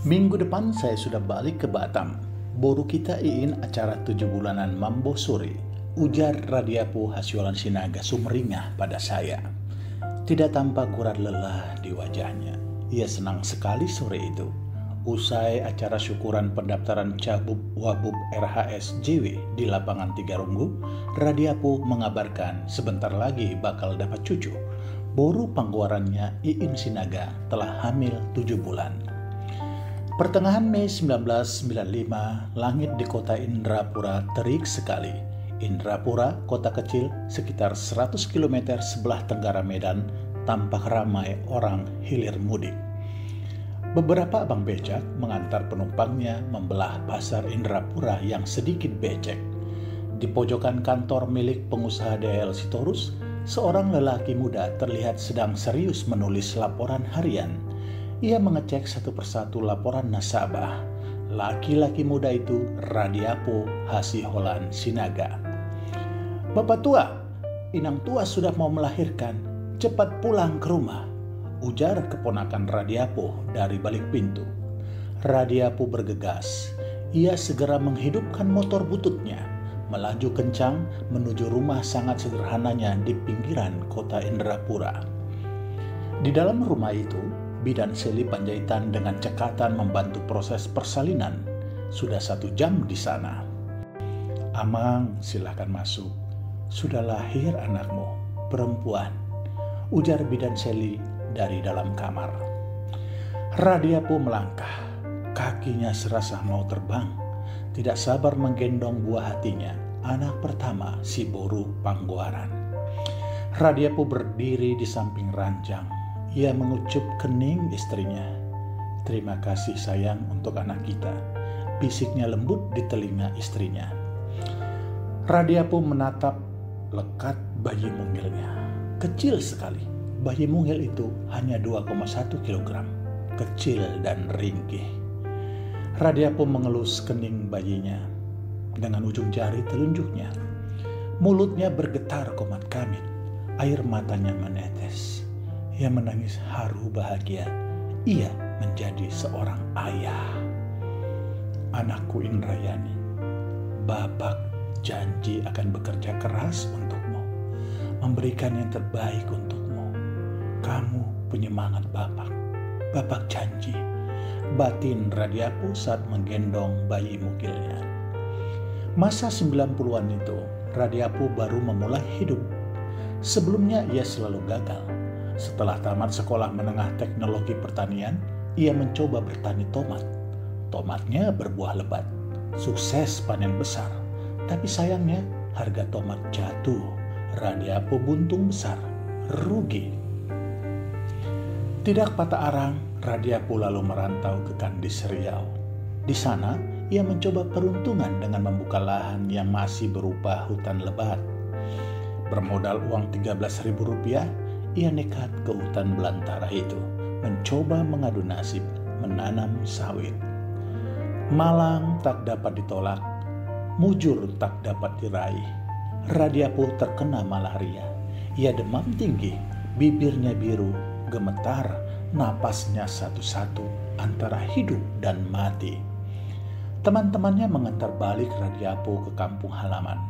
Minggu depan saya sudah balik ke Batam. Boru kita iin acara 7 bulanan Mambo Sore, ujar Radiapu Hasyolan Sinaga sumringah pada saya. Tidak tampak gurat lelah di wajahnya. Ia senang sekali sore itu. Usai acara syukuran pendaftaran Cabub Wabub RHS JW di lapangan Tiga Runggu, Radiapu mengabarkan sebentar lagi bakal dapat cucu. Boru pangguarannya Iin Sinaga telah hamil 7 bulan. Pertengahan Mei 1995, langit di kota Indrapura terik sekali. Indrapura, kota kecil sekitar 100 km sebelah tenggara Medan, tampak ramai orang hilir mudik. Beberapa abang becak mengantar penumpangnya membelah pasar Indrapura yang sedikit becek. Di pojokan kantor milik pengusaha DL Sitorus, seorang lelaki muda terlihat sedang serius menulis laporan harian. Ia mengecek satu persatu laporan nasabah. Laki-laki muda itu Radiapu Hasyolan Sinaga. "Bapak tua, inang tua sudah mau melahirkan. Cepat pulang ke rumah," ujar keponakan Radiapu dari balik pintu. Radiapu bergegas. Ia segera menghidupkan motor bututnya, melaju kencang menuju rumah sangat sederhananya di pinggiran kota Indrapura. Di dalam rumah itu, Bidan Seli Panjaitan dengan cekatan membantu proses persalinan. Sudah 1 jam di sana. "Amang, silakan masuk. Sudah lahir anakmu, perempuan," ujar Bidan Seli dari dalam kamar. Radiapu melangkah. Kakinya serasa mau terbang. Tidak sabar menggendong buah hatinya, anak pertama si Boru Pangguaran. Radiapu berdiri di samping ranjang. Ia mengucup kening istrinya. "Terima kasih sayang untuk anak kita," bisiknya lembut di telinga istrinya. Radiapu menatap lekat bayi mungilnya. Kecil sekali. Bayi mungil itu hanya 2,1 kg. Kecil dan ringkih. Radiapu mengelus kening bayinya dengan ujung jari telunjuknya. Mulutnya bergetar komat kamit. Air matanya menetes. Ia menangis haru bahagia. Ia menjadi seorang ayah. "Anakku Indrayani, Bapak janji akan bekerja keras untukmu, memberikan yang terbaik untukmu. Kamu penyemangat Bapak. Bapak janji," batin Radiapu saat menggendong bayi mungilnya. Masa 90-an itu, Radiapu baru memulai hidup. Sebelumnya ia selalu gagal. Setelah tamat sekolah menengah teknologi pertanian, ia mencoba bertani tomat. Tomatnya berbuah lebat, sukses panen besar. Tapi sayangnya harga tomat jatuh. Radiapu buntung besar, rugi. Tidak patah arang, Radiapu lalu merantau ke Kandis Riau. Di sana, ia mencoba peruntungan dengan membuka lahan yang masih berupa hutan lebat. Bermodal uang Rp13.000, ia nekat ke hutan belantara itu, mencoba mengadu nasib, menanam sawit. Malang tak dapat ditolak, mujur tak dapat diraih. Radiapu terkena malaria. Ia demam tinggi, bibirnya biru, gemetar, napasnya satu-satu antara hidup dan mati. Teman-temannya mengantar balik Radiapu ke kampung halaman.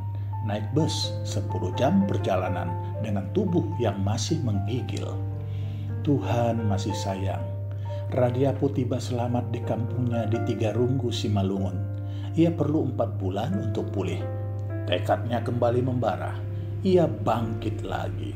Naik bus 10 jam perjalanan dengan tubuh yang masih menggigil. Tuhan masih sayang. Radiapu tiba selamat di kampungnya di Tiga Runggu, Simalungun. Ia perlu 4 bulan untuk pulih. Tekadnya kembali membara. Ia bangkit lagi.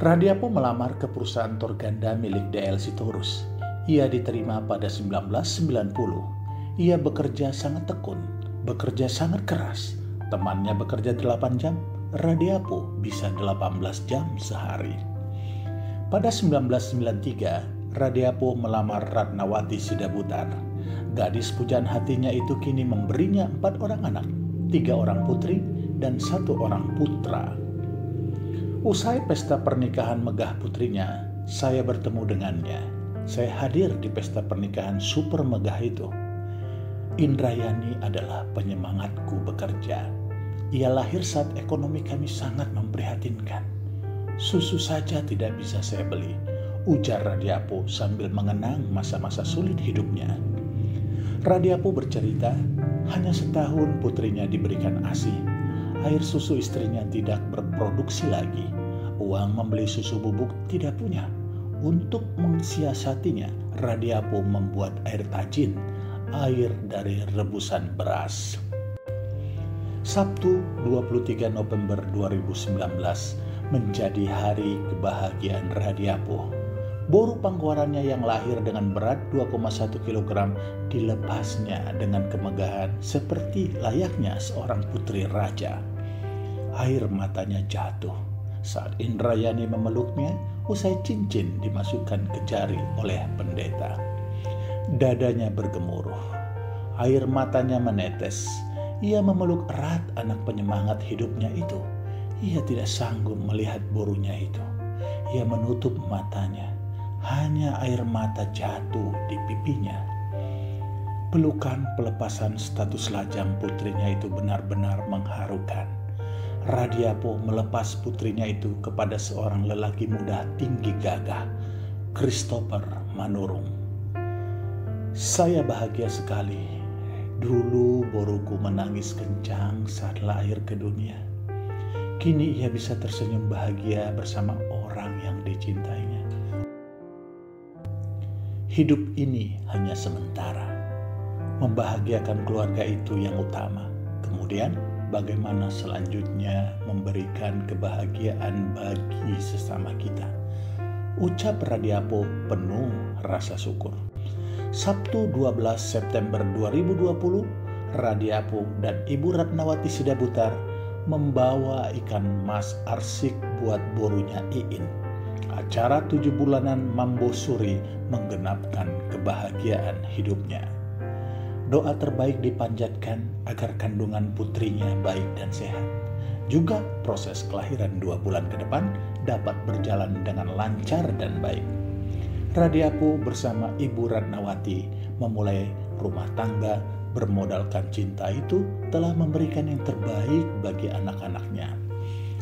Radiapu melamar ke perusahaan Torganda milik DL Sitorus. Ia diterima pada 1990. Ia bekerja sangat tekun, bekerja sangat keras. Temannya bekerja 8 jam, Radiapu bisa 18 jam sehari. Pada 1993, Radiapu melamar Ratnawati Sidabutar. Gadis pujaan hatinya itu kini memberinya 4 orang anak, 3 orang putri dan 1 orang putra. Usai pesta pernikahan megah putrinya, saya bertemu dengannya. Saya hadir di pesta pernikahan super megah itu. Indrayani adalah penyemangatku bekerja. Ia lahir saat ekonomi kami sangat memprihatinkan. Susu saja tidak bisa saya beli. ujar Radiapo sambil mengenang masa-masa sulit hidupnya. Radiapo bercerita, hanya setahun putrinya diberikan ASI. Air susu istrinya tidak berproduksi lagi. Uang membeli susu bubuk tidak punya. Untuk mensiasatinya, Radiapo membuat air tajin, air dari rebusan beras. Sabtu 23 November 2019 menjadi hari kebahagiaan Radiapo. Boru pangkuarannya yang lahir dengan berat 2,1 kg dilepasnya dengan kemegahan seperti layaknya seorang putri raja. Air matanya jatuh saat Indrayani memeluknya usai cincin dimasukkan ke jari oleh pendeta. Dadanya bergemuruh, air matanya menetes. Ia memeluk erat anak penyemangat hidupnya itu. Ia tidak sanggup melihat borunya itu. Ia menutup matanya. Hanya air mata jatuh di pipinya. Pelukan pelepasan status lajang putrinya itu benar-benar mengharukan. Radiapo melepas putrinya itu kepada seorang lelaki muda tinggi gagah, Christopher Manurung. Saya bahagia sekali. Dulu boruku menangis kencang saat lahir ke dunia. Kini ia bisa tersenyum bahagia bersama orang yang dicintainya. Hidup ini hanya sementara. Membahagiakan keluarga itu yang utama. Kemudian bagaimana selanjutnya memberikan kebahagiaan bagi sesama kita. Ucap Radiapo penuh rasa syukur. Sabtu 12 September 2020, Radiapo dan Ibu Ratnawati Sidabutar membawa ikan mas arsik buat borunya Iin. Acara 7 bulanan Mambo Suri menggenapkan kebahagiaan hidupnya. Doa terbaik dipanjatkan agar kandungan putrinya baik dan sehat. Juga proses kelahiran 2 bulan ke depan dapat berjalan dengan lancar dan baik. Radiapo bersama Ibu Ratnawati memulai rumah tangga bermodalkan cinta itu telah memberikan yang terbaik bagi anak-anaknya.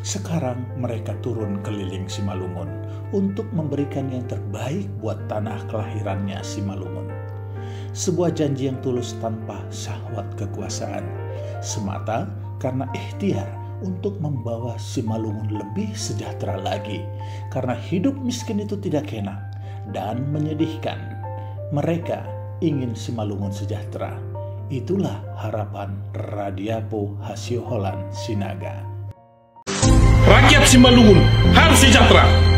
Sekarang mereka turun keliling Simalungun untuk memberikan yang terbaik buat tanah kelahirannya Simalungun. Sebuah janji yang tulus tanpa syahwat kekuasaan, semata karena ikhtiar untuk membawa Simalungun lebih sejahtera lagi. Karena hidup miskin itu tidak enak dan menyedihkan. Mereka ingin Simalungun sejahtera. Itulah harapan Radiapo Hasiolan Sinaga. Rakyat Simalungun harus sejahtera.